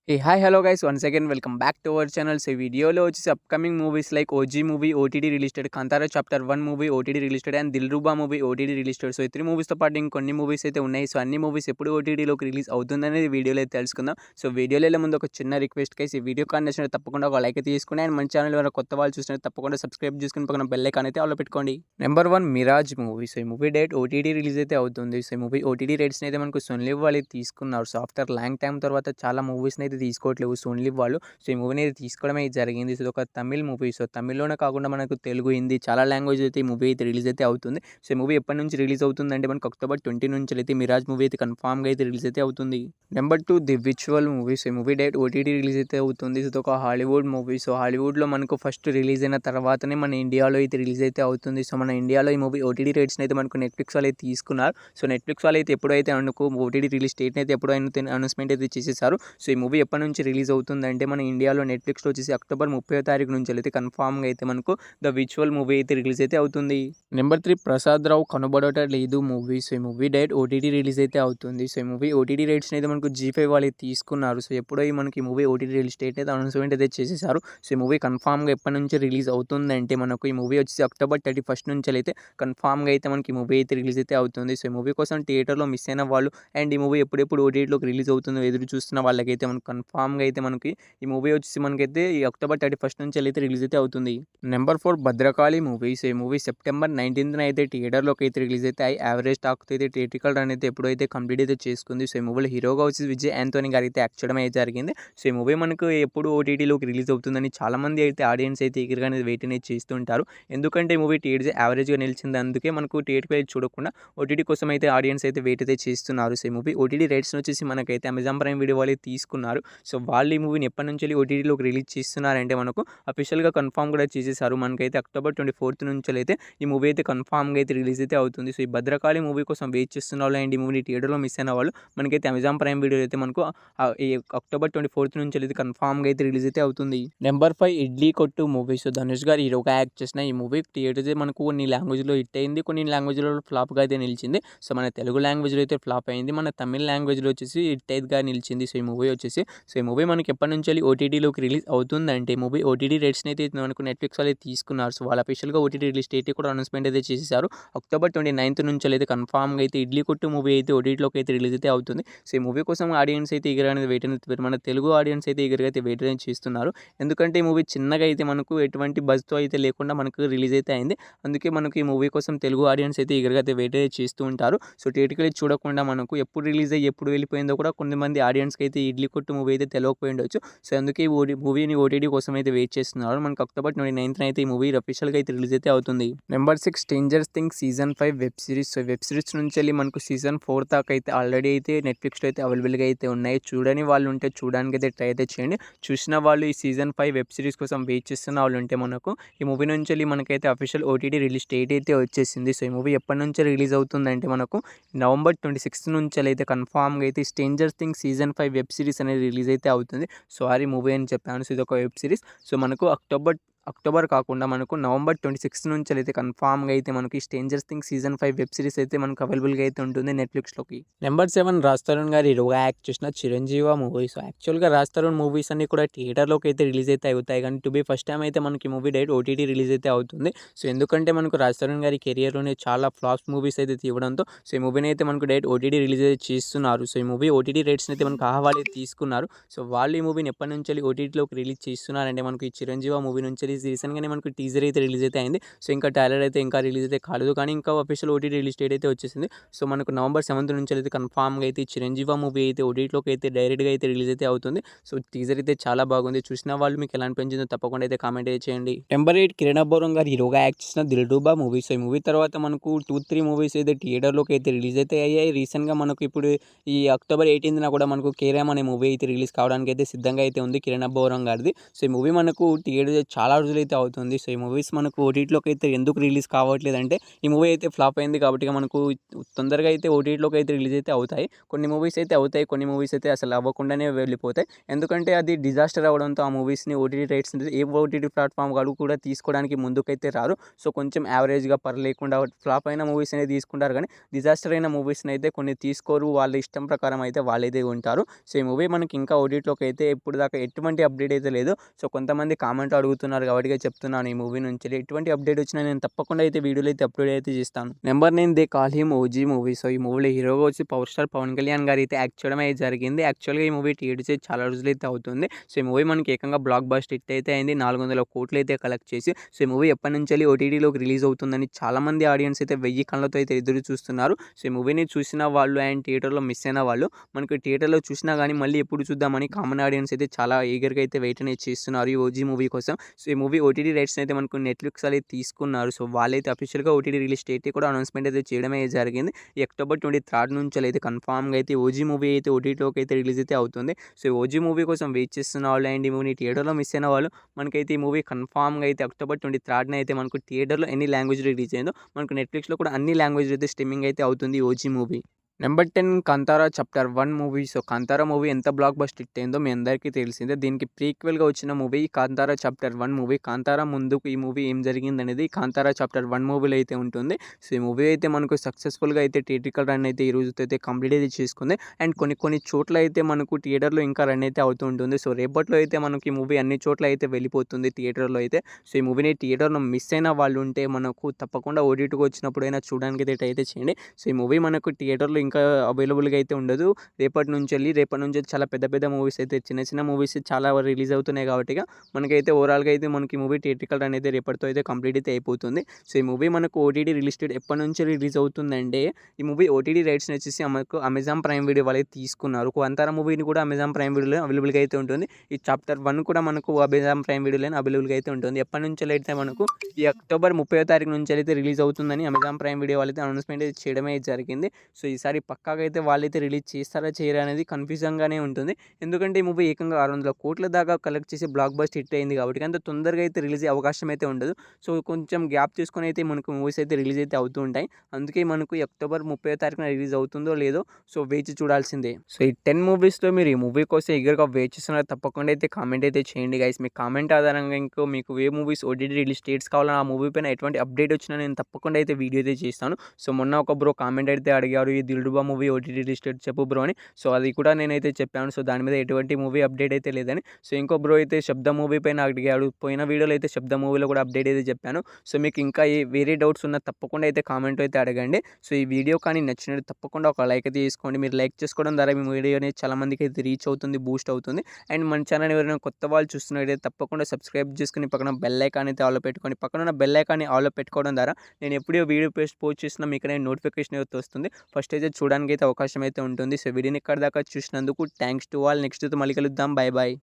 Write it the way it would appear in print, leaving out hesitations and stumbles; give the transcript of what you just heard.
Hey, hi, hello guys. Once again, welcome back to our channel. So, వీడియోలో వచ్చేసి upcoming movies like OG movie OTT released, Kantara chapter 1 movie OTT released and Dilruba movie OTT released. So, ఈ 3 మూవీస్తో పాటు ఇంకొన్ని movies అయితే ఉన్నాయి. So, అన్ని movies ఎప్పుడు ఓటీటీలోకి release అవుతుందనేది వీడియోలో అయితే తెలుసుకుందాం. సో, వీడియోలో వెళ్ళే ముందు ఒక చిన్న రిక్వెస్ట్ గైస్, ఈ వీడియో కానీ నచ్చినట్టు తప్పకుండా ఒక లైక్ అయితే తీసుకుని అండ్ మన ఛానల్ ఎవరైనా కొత్త వాళ్ళు చూసినట్టు తప్పకుండా సబ్స్క్రైబ్ చేసుకుని పక్కన బెల్ ఐకాన్ అయితే ఆల్లో పెట్టుకోండి. Number 1 Mirage movie. సో, ఈ మూవీ డేట్ ఓటీటీ రిలీజ్ అయితే అవుతుంది. సో, ఈ మూవీ ఓటీటీ రేట్స్ని అయితే మనకు సోనీ వాళ్ళు తీసుకున్నారు. సో, ఆఫ్టర్ లాంగ్ టైం తర్వాత చాలా మూవీస్ని అయితే తీసుకోవట్లేదు ఓన్లీ వాళ్ళు. సో, ఈ మూవీని అయితే తీసుకోవడమే జరిగింది. సో, ఇది ఒక తమిళ్ మూవీ. సో, తమిళ్‌లోనే కాకుండా మనకు తెలుగు, హిందీ చాలా లాంగ్వేజ్ అయితే ఈ మూవీ అయితే రిలీజ్ అయితే అవుతుంది. సో, ఈ మూవీ ఎప్పటి నుంచి రిలీజ్ అవుతుందంటే మనకు అక్టోబర్ 20 నుంచి అయితే మిరాజ్ మూవీ అయితే కన్ఫర్మ్‌గా అయితే రిలీజ్ అయితే అవుతుంది. నెంబర్ 2 ది విచువల్ మూవీ. సో, ఈ మూవీ డేట్ ఓటీటీ రిలీజ్ అయితే అవుతుంది. సో, ఇది ఒక హాలీవుడ్ మూవీ. సో, హాలీవుడ్‌లో మనకు ఫస్ట్ రిలీజ్ అయిన తర్వాతనే మన ఇండియాలో అయితే రిలీజ్ అయితే అవుతుంది. సో, మన ఇండియాలో ఈ మూవీ ఓటీటీ రేట్స్‌ని అయితే మనకు నెట్‌ఫ్లిక్స్ వాళ్ళు అయితే తీసుకున్నారు. సో, నెట్‌ఫ్లిక్స్ వాళ్ళు అయితే ఎప్పుడైతే ఓటీటీ రిలీజ్ డేట్‌ని అయితే ఎప్పుడైతే అనౌన్స్‌మెంట్ అయితే చేసేసారు. సో, ఈ మూవీ ఎప్పటి నుంచి రిలీజ్ అవుతుందంటే మన ఇండియాలో నెట్‌ఫ్లిక్స్‌లో వచ్చేసి అక్టోబర్ 30వ తారీఖు నుంచి అయితే కన్ఫర్మ్‌గా అయితే మనకు ద విచువల్ మూవీ అయితే రిలీజ్ అయితే అవుతుంది. నెంబర్ 3 ప్రసాద్ రావు కనబడట లేదు మూవీ. సో, ఈ మూవీ డేట్ ఓటీటీ రిలీజ్ అయితే అవుతుంది. సో, ఈ మూవీ ఓటీటీ రేట్స్‌ని అయితే మనకు జీ5 వాళ్ళు తీసుకున్నారు. సో, ఎప్పుడో మనకి మూవీ ఓటీటీ రిలీజ్ డేట్ అయితే అనౌన్స్‌మెంట్ అయితే చేసేసారు. సో, ఈ మూవీ కన్ఫర్మ్‌గా ఎప్పటి నుంచి రిలీజ్ అవుతుందంటే మనకు ఈ మూవీ వచ్చేసి అక్టోబర్ 31 నుంచి అయితే కన్ఫర్మ్‌గా అయితే మనకి ఈ మూవీ అయితే రిలీజ్ అయితే అవుతుంది. సో, ఈ మూవీ కోసం థియేటర్‌లో మిస్ అయిన వాళ్ళు అండ్ ఈ మూవీ ఎప్పుడెప్పుడు ఓటీటీలోకి రిలీజ్ అవుతుందో ఎదురు చూస్తున్న వాళ్ళకైతే మనకు కన్ఫర్మ్‌గా అయితే మనకి ఈ మూవీ వచ్చేసి మనకైతే ఈ అక్టోబర్ 31 నుంచి అయితే రిలీజ్ అయితే అవుతుంది. Number 4 Bhadrakali movie. సో, ఈ మూవీ సెప్టెంబర్ 19న అయితే థియేటర్‌లోకి అయితే రిలీజ్ అయితే యావరేజ్ టాక్‌తో అయితే థియేట్రికల్ రన్ అయితే ఎప్పుడైతే కంప్లీట్ అయితే చేసుకుంది. సో, ఈ మూవీలో హీరోగా వచ్చి విజయ్ యాంథోనీ గారు అయితే యాక్ట్ చేయడం అయితే జరిగింది. సో, ఈ మూవీ మనకు ఎప్పుడు ఓటీటీలోకి రిలీజ్ అవుతుందని చాలామంది అయితే ఆడియన్స్ అయితే ఈగర్‌గా వెయిట్ అనేది చేస్తుంటారు. ఎందుకంటే ఈ మూవీ టీఆర్‌పీ యావరేజ్‌గా నిలిచింది. అందుకే మనకు థియేటర్‌కి వెళ్ళి చూడకుండా ఓటీటీ కోసం అయితే ఆడియన్స్ అయితే వెయిట్ అయితే చేస్తున్నారు. సో, ఈ మూవీ ఓటీటీ రేట్స్‌ని వచ్చేసి మనకైతే అమెజాన్ ప్రైమ్ వీడియో వాళ్ళు తీసుకున్నారు. సో, వాళ్ళు ఈ మూవీని ఎప్పటి నుంచి ఓటీటీలోకి రిలీజ్ చేస్తున్నారంటే మనకు అఫీషియల్‌గా కన్ఫర్మ్ కూడా చేసేసారు. మనకైతే అక్టోబర్ 24 నుంచి అయితే ఈ మూవీ అయితే కన్ఫర్మ్‌గా అయితే రిలీజ్ అయితే అవుతుంది. సో, ఈ భద్రకాళి మూవీ కోసం వెయిట్ చేస్తున్న వాళ్ళు అండ్ ఈ మూవీని థియేటర్‌లో మిస్ అయిన వాళ్ళు మనకైతే అమెజాన్ ప్రైమ్ వీడియో అయితే మనకు ఈ అక్టోబర్ 24 నుంచి అయితే కన్ఫర్మ్‌గా అయితే రిలీజ్ అయితే అవుతుంది. నెంబర్ 5 ఇడ్లీ కొట్టు మూవీ. సో, ధనుష్ గారు హీరోగా యాక్ట్ చేసిన ఈ మూవీ థియేటర్స్ మనకు కొన్ని లాంగ్వేజ్‌లో హిట్ అయింది. కొన్ని లాంగ్వేజ్‌లో ఫ్లాప్‌గా అయితే నిలిచింది. సో, మన తెలుగు లాంగ్వేజ్‌లో అయితే ఫ్లాప్ అయింది. మన తమిళ్ లాంగ్వేజ్‌లో వచ్చేసి హిట్ అయితేగా నిలిచింది. సో, ఈ మూవీ వచ్చేసి ఈ మూవీ మనకి ఎప్పటి నుంచి ఓటీటీలోకి రిలీజ్ అవుతుందంటే మూవీ ఓటీటీ రేట్స్‌ని అయితే మనకు నెట్‌ఫ్లిక్స్ వాళ్ళు తీసుకున్నారు. సో, వాళ్ళు అఫీషియల్‌గా ఓటీటీ రిలీజ్ డేట్ కూడా అనౌన్స్‌మెంట్ అయితే చేసేసారు. అక్టోబర్ 29 నుంచి అయితే కన్ఫర్మ్‌గా అయితే ఇడ్లీ కొట్టు మూవీ అయితే ఓటీటీలోకి అయితే రిలీజ్ అయితే అవుతుంది. సో, ఈ మూవీ కోసం ఆడియన్స్ అయితే ఈగర్‌గా అనేది వెయిట్ అనేది మన తెలుగు ఆడియన్స్ అయితే ఈగర్‌గా అయితే వెయిట్ అనేది చేస్తున్నారు. ఎందుకంటే ఈ మూవీ చిన్నగా అయితే మనకు ఎటువంటి బజ్‌తో అయితే లేకుండా మనకు రిలీజ్ అయితే అయింది. అందుకే మనకు ఈ మూవీ కోసం తెలుగు ఆడియన్స్ అయితే ఈగర్‌గా అయితే వెయిట్ అయితే చేస్తూ ఉంటారు. సో, థియేటర్‌కి చూడకుండా మనకు ఎప్పుడు రిలీజ్ అయ్యి ఎప్పుడు వెళ్ళిపోయిందో కూడా కొంతమంది ఆడియన్స్‌కి అయితే ఇడ్లీ కొట్టు మూవీ అయితే తెలియకపోయి ఉండొచ్చు. సో, అందుకే ఈ మూవీని ఓటీటీ కోసం అయితే వెయిట్ చేస్తున్నారు. మనకు అక్టోబర్ 29న అయితే ఈ మూవీ అఫీషియల్‌గా అయితే రిలీజ్ అయితే అవుతుంది. Number 6 stranger things season 5 web series. So, web series నుంచి మనకు సీజన్ 4 దాకా అయితే ఆల్రెడీ అయితే నెట్‌ఫ్లిక్స్‌లో అయితే అవైలబుల్‌గా అయితే ఉన్నాయి. చూడని వాళ్ళు ఉంటే చూడడానికి అయితే ట్రై అయితే చేయండి. చూసిన వాళ్ళు ఈ సీజన్ 5 వెబ్ సిరీస్ కోసం వెయిట్ చేస్తున్న వాళ్ళు ఉంటే మనకు ఈ మూవీ నుంచి మనకైతే అఫీషియల్ ఓటీటీ రిలీజ్ డేట్ అయితే వచ్చేసింది. సో, ఈ మూవీ ఎప్పటి నుంచి రిలీజ్ అవుతుందంటే మనకు నవంబర్ 26 నుంచి అయితే కన్ఫర్మ్‌గా అయితే stranger things season 5 web series అనేది రిలీజ్ అయితే అవుతుంది. సారీ మూవీ అని చెప్పాను. సో, ఇదొక వెబ్ సిరీస్. సో, మనకు అక్టోబర్ కాకుండా మనకు నవంబర్ 26 నుంచి అయితే కన్ఫర్మ్‌గా అయితే మనకి stranger things season 5 web series అయితే మనకు అవైలబుల్‌గా అయితే ఉంటుంది నెట్‌ఫ్లిక్స్‌లోకి. నెంబర్ 7 రాజ్ తరుణ్ గారు హీరోగా యాక్ట్ చేసిన చిరంజీవ మూవీ. సో, యాక్చువల్‌గా రాజ్ తరుణ్ మూవీస్ అన్నీ కూడా థియేటర్‌లోకి అయితే రిలీజ్ అయితే అవుతాయి. కానీ టు బీ ఫస్ట్ టైం అయితే మనకి మూవీ డైరెక్ట్ ఓటీటీ రిలీజ్ అయితే అవుతుంది. సో, ఎందుకంటే మనకు రాజ్ తరుణ్ గారి కెరియర్‌లోనే చాలా ఫ్లాప్స్ మూవీస్ అయితే తీయడంతో సో, ఈ మూవీని అయితే మనకు డైరెక్ట్ ఓటీటీ రిలీజ్ అయితే చేస్తున్నారు. సో, ఈ మూవీ ఓటీటీ రేట్స్‌ని అయితే మనకు ఆహ్వాలు తీసుకున్నారు. సో, వాళ్ళు ఈ మూవీని ఎప్పటి నుంచి ఓటీటీలోకి రిలీజ్ చేస్తున్నారంటే మనకు ఈ చిరంజీవ మూవీ నుంచి రీసెంట్‌గానే మనకు టీజర్ అయితే రిలీజ్ అయితే అయింది. సో, ఇంకా ట్రైలర్ అయితే ఇంకా రిలీజ్ అయితే కాలేదు. కానీ ఇంకా అఫీషియల్ ఓటీటీ రిలీజ్ డేట్ అయితే వచ్చేసింది. సో, మనకు నవంబర్ 7 నుంచి అయితే కన్ఫర్మ్‌గా అయితే చిరంజీవ మూవీ అయితే ఓటీటీలోకి అయితే డైరెక్ట్‌గా అయితే రిలీజ్ అయితే అవుతుంది. సో, టీజర్ అయితే చాలా బాగుంది. చూసిన వాళ్ళు మీకు ఎలా అనిపించిందో తప్పకుండా అయితే కామెంట్ అయితే చేయండి. నెంబర్ 8 కిరణ్ అబ్బవరం గారు హీరోగా యాక్ట్ చేసిన దిల్రుబా మూవీ. సో, ఈ మూవీ తర్వాత మనకు 2, 3 మూవీస్ అయితే థియేటర్‌లోకి అయితే రిలీజ్ అయితే అయ్యాయి. రీసెంట్‌గా మనకు ఇప్పుడు ఈ అక్టోబర్ 18న కూడా మనకు కేరామ్ అనే మూవీ అయితే రిలీజ్ కావడానికి అయితే సిద్ధంగా అయితే ఉంది కిరణ్ అబ్బవరం గారిది. సో, ఈ మూవీ మనకు థియేటర్ చాలా రోజులైతే అవుతుంది. సో, ఈ మూవీస్ మనకు ఓటీటీలోకి అయితే ఎందుకు రిలీజ్ కావట్లేదంటే, ఈ మూవీ అయితే ఫ్లాప్ అయింది కాబట్టి ఇక మనకు తొందరగా అయితే ఓటీటీలోకి అయితే రిలీజ్ అయితే అవుతాయి. కొన్ని మూవీస్ అయితే అవుతాయి. కొన్ని మూవీస్ అయితే అసలు అవ్వకుండానే వెళ్ళిపోతాయి. ఎందుకంటే అది డిజాస్టర్ అవ్వడంతో ఆ మూవీస్‌ని ఓటీటీ రైట్స్ ఏ ఓటీటీ ప్లాట్‌ఫార్మ్ వాళ్ళు కూడా తీసుకోవడానికి ముందుకైతే రారు. సో, కొంచెం యావరేజ్‌గా పర్లేకుండా ఫ్లాప్ అయిన మూవీస్ అనేది తీసుకుంటారు కానీ, డిజాస్టర్ అయిన మూవీస్‌ని అయితే కొన్ని తీసుకోరు. వాళ్ళ ఇష్టం ప్రకారం అయితే వాళ్ళైతే ఉంటారు. సో, ఈ మూవీ మనకి ఇంకా ఓటీటీలోకి అయితే ఇప్పటిదాకా ఎటువంటి అప్డేట్ అయితే లేదు. సో, కొంతమంది కామెంట్‌లో అడుగుతున్నారు కాబట్టి చెప్తున్నాను ఈ మూవీ నుంచి ఎటువంటి అప్డేట్ వచ్చినా నేను తప్పకుండా అయితే వీడియోలో అయితే అప్లోడ్ అయితే చేస్తాను. Number 9 they call him OG movie. So, ఈ మూవీలో హీరోగా వచ్చి పవర్ స్టార్ పవన్ కళ్యాణ్ గారు అయితే యాక్ట్ చేయడం అయితే జరిగింది. యాక్చువల్‌గా ఈ మూవీ థియేటర్స్ అయితే చాలా రోజులైతే అవుతుంది. సో, ఈ మూవీ మనకి ఏకంగా బ్లాక్ బస్టర్ హిట్ అయితే అయింది. 400 కోట్లు అయితే కలెక్ట్ చేసి, సో, ఈ మూవీ ఎప్పటినుంచెల్లి ఓటీటీలోకి రిలీజ్ అవుతుందని చాలామంది ఆడియన్స్ అయితే 1000 కళ్ళతో అయితే ఎదురు చూస్తున్నారు. సో, ఈ మూవీని చూసిన వాళ్ళు అండ్ థియేటర్‌లో మిస్ అయిన వాళ్ళు మనకి థియేటర్‌లో చూసినా గానీ మళ్ళీ ఎప్పుడు చూద్దామని కామన్ ఆడియన్స్ అయితే చాలా ఈగర్‌గా అయితే వెయిట్ అనేది చేస్తున్నారు ఈ ఓజీ మూవీ కోసం. సో, ఈ మూవీ ఓటీటీ రైట్స్‌ని అయితే మనకు నెట్‌ఫ్లిక్స్ అనేది తీసుకున్నారు. సో, వాళ్ళైతే అఫీషియల్‌గా ఓటీటీ రిలీజ్ డేట్ కూడా అనౌన్స్‌మెంట్ అయితే చేయడమే జరిగింది. ఈ అక్టోబర్ 23 నుంచెల్లి కన్ఫర్మ్‌గా అయితే ఓజీ మూవీ అయితే ఓటీటీలోకి అయితే రిలీజ్ అయితే అవుతుంది. సో, ఈ ఓజీ మూవీ కోసం వెయిట్ చేస్తున్న వాళ్ళు అండ్ ఈ మూవీని థియేటర్‌లో మిస్ అయిన వాళ్ళు మనకైతే ఈ మూవీ కన్ఫర్మ్‌గా అయితే అక్టోబర్ 23 అయితే మనకు థియేటర్‌లో ఎన్ని లాంగ్వేజ్ రిలీజ్ అయిందో మనకు నెట్‌ఫ్లిక్స్‌లో కూడా అన్ని లాంగ్వేజ్‌లో అయితే స్ట్రీమింగ్ అయితే అవుతుంది ఈ OG movie. Number 10 Kantara chapter 1 movie. So, Kantara movie ఎంత బ్లాక్ బస్టర్ హిట్ అయిందో మీ అందరికీ తెలిసిందే. దీనికి ప్రీక్వెల్‌గా వచ్చిన movie Kantara chapter 1 movie. Kantara ముందుకు ఈ మూవీ ఏం జరిగిందనేది కాంతారా చాప్టర్ 1 మూవీలో అయితే ఉంటుంది. సో, ఈ మూవీ అయితే మనకు సక్సెస్‌ఫుల్‌గా అయితే థియేట్రికల్ రన్ అయితే ఈ రోజుతో అయితే కంప్లీట్ అయితే చేసుకుంది. అండ్ కొన్ని చోట్ల అయితే మనకు థియేటర్‌లో ఇంకా రన్ అయితే అవుతూ ఉంటుంది. సో, రేపట్లో అయితే మనకి ఈ మూవీ అన్ని చోట్ల అయితే వెళ్ళిపోతుంది థియేటర్‌లో అయితే. సో, ఈ మూవీని థియేటర్‌లో మిస్ అయిన వాళ్ళు ఉంటే మనకు తప్పకుండా ఓటీటీకి వచ్చినప్పుడైనా చూడడానికి అయితే ట్రై అయితే చేయండి. సో, ఈ మూవీ మనకు థియేటర్‌లో ఇంకా అవైలబుల్‌గా అయితే ఉండదు. రేపటి నుంచి చాలా పెద్ద మూవీస్ అయితే చిన్న మూవీస్ చాలా రిలీజ్ అవుతున్నాయి కాబట్టి మనకైతే ఓవరాల్‌గా అయితే మనకి మూవీ థియేట్రికల్ రన్ అయితే రేపటితో అయితే కంప్లీట్ అయితే అయిపోతుంది. సో, ఈ మూవీ మనకు ఓటీటీ రిలీజ్ డేట్ ఎప్పటి నుంచి రిలీజ్ అవుతుందంటే ఈ మూవీ ఓటీటీ రైట్స్‌ని వచ్చేసి మనకు అమెజాన్ ప్రైమ్ వీడియో వాళ్ళైతే తీసుకున్నారు. కాంతారా మూవీని కూడా అమెజాన్ ప్రైమ్ వీడియోలో అవైలబుల్‌గా అయితే ఉంటుంది. ఈ చాప్టర్ 1 కూడా మనకు అమెజాన్ ప్రైమ్ వీడియోలోనే అవైలబుల్‌గా అయితే ఉంటుంది. ఎప్పటి నుంచెల్లైతే మనకు ఈ అక్టోబర్ 30 నుంచి అయితే రిలీజ్ అవుతుందని అమెజాన్ ప్రైమ్ వీడియో వాళ్ళైతే అనౌన్స్‌మెంట్ అయితే చేయడమే జరిగింది. సో, ఈసారి పక్కాగా అయితే వాళ్ళైతే రిలీజ్ చేస్తారా చేయరా అనేది కన్‌ఫ్యూజన్‌గానే ఉంటుంది. ఎందుకంటే ఈ మూవీ ఏకంగా 600 కోట్ల దాకా కలెక్ట్ చేసి బ్లాక్ బస్టర్ హిట్ అయింది కాబట్టి అంత తొందరగా అయితే రిలీజ్ అయ్యే అవకాశం అయితే ఉండదు. సో, కొంచెం గ్యాప్ తీసుకొని అయితే మనకు మూవీస్ అయితే రిలీజ్ అయితే అవుతూ ఉంటాయి. అందుకే మనకు ఈ అక్టోబర్ 30 రిలీజ్ అవుతుందో లేదో సో, వేచి చూడాల్సిందే. సో, ఈ 10 మూవీస్‌లో మీరు ఈ మూవీ కోసం ఈగర్‌గా వెయిట్ చేస్తున్నారో తప్పకుండా అయితే కామెంట్ అయితే చేయండి గైస్. మీ కామెంట్ ఆధారంగా మీకు ఏ మూవీస్ ఓటీటీ రిలీజ్ డేట్స్ కావాలో ఆ మూవీ పైన ఎటువంటి అప్డేట్ వచ్చినా నేను తప్పకుండా అయితే వీడియో అయితే చేస్తాను. సో, మొన్న ఒక బ్రో కామెంట్ అయితే అడిగారు ఈ 'Dilruba' movie OTT release date చెప్పు బ్రో అని. సో, అది కూడా నేనైతే చెప్పాను. సో, దాని మీద ఎటువంటి మూవీ అప్డేట్ అయితే లేదని. సో, ఇంకో బ్రో అయితే 'శబ్ద' మూవీ పైన అడిగాడు. పోయిన వీడియోలో అయితే 'శబ్ద' మూవీలో కూడా అప్డేట్ అయితే చెప్పాను. సో, మీకు ఇంకా వేరే డౌట్స్ ఉన్నా తప్పకుండా అయితే కామెంట్‌లో అయితే అడగండి. సో, ఈ వీడియో కానీ నచ్చినట్టు తప్పకుండా ఒక లైక్ అయితే చేసుకోండి. మీరు లైక్ చేసుకోవడం ద్వారా మీ వీడియో అనేది చాలా మందికి అయితే రీచ్ అవుతుంది, బూస్ట్ అవుతుంది. అండ్ మన ఛానల్ ఎవరైనా కొత్త వాళ్ళు చూస్తున్నట్టయితే తప్పకుండా సబ్స్క్రైబ్ చేసుకొని పక్కన బెల్ ఐకాన్ అయితే ఆల్‌లో పెట్టుకోండి. పక్కన ఉన్న బెల్ ఐకాన్‌ని ఆల్‌లో పెట్టుకోవడం ద్వారా నేను ఎప్పుడూ వీడియో పోస్ట్ చేసినా మీకు అనేది నోటిఫికేషన్ అయితే వస్తుంది. ఫస్ట్ అయితే చూడడానికి అయితే అవకాశం అయితే ఉంటుంది. సో, వీడియోని ఇక్కడి దాకా చూసినందుకు థాంక్స్ టు ఆల్. నెక్స్ట్ అయితే మళ్ళీ కలుద్దాం. By by.